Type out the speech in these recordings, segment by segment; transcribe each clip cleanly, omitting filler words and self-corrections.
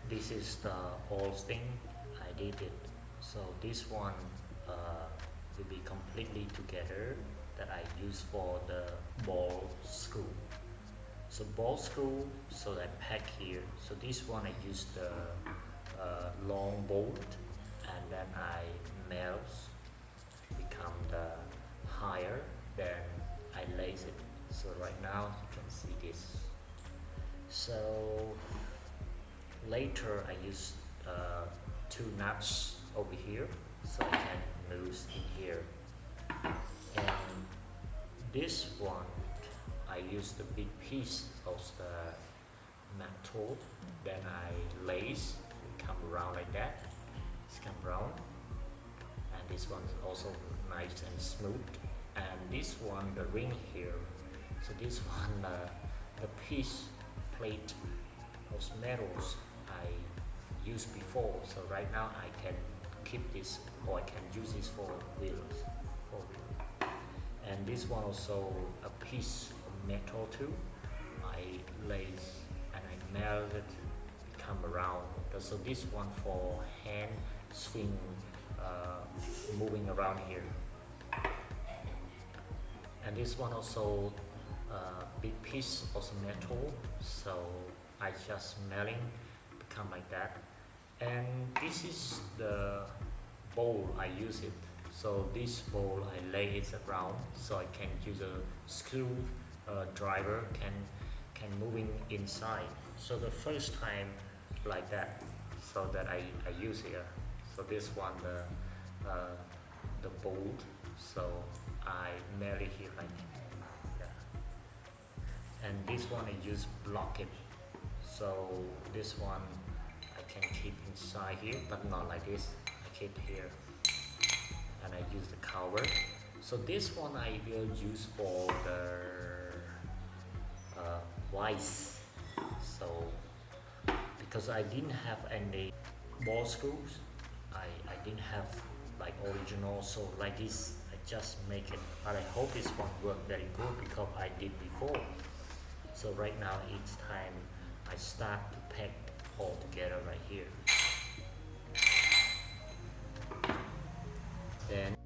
this is the old thing I did it. So this one will be completely together that I use for the ball screw. So ball screw, so I pack here. So this one I use the long bolt, and then I melt, become the higher, then I lace it. So right now you can see this. So later I use two nuts over here, so I can move in here. And this one I use the big piece of the metal, then I lace, come around like that. It's come round, and this one is also nice and smooth. And this one, the ring here. So this one, the piece plate of metals I used before. So right now I can keep this, or I can use this for wheels. And this one also a piece of metal too. I lace and I melt it, come around. So this one for hand swing, moving around here. And this one also big piece of metal, so I just melting, become like that. And this is the bowl I use it. So this bowl I lay it around, so I can use a screw driver can moving inside. So the first time like that, so that I use here. So this one the bolt, so I nail it here like that. And this one I use block it. So this one I can keep inside here, but not like this. I keep here, and I use the cover. So this one I will use for the vise. So because I didn't have any ball screws, I didn't have like original, so like this I just make it. But I hope this one work very good because I did before. So right now each time I start to pack all together right here. Then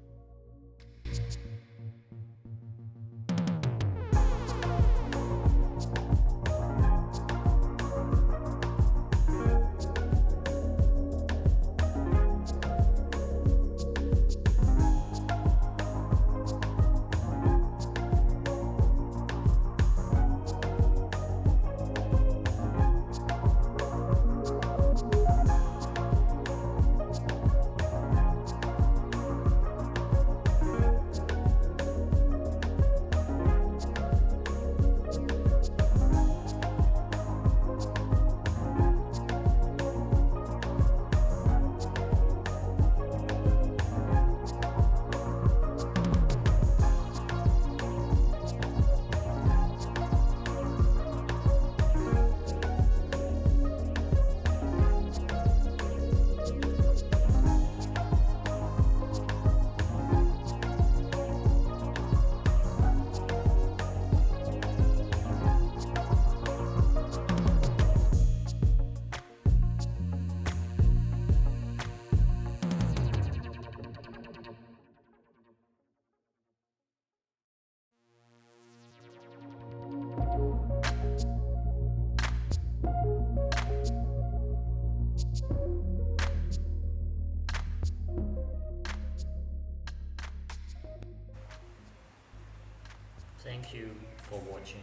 thank you for watching.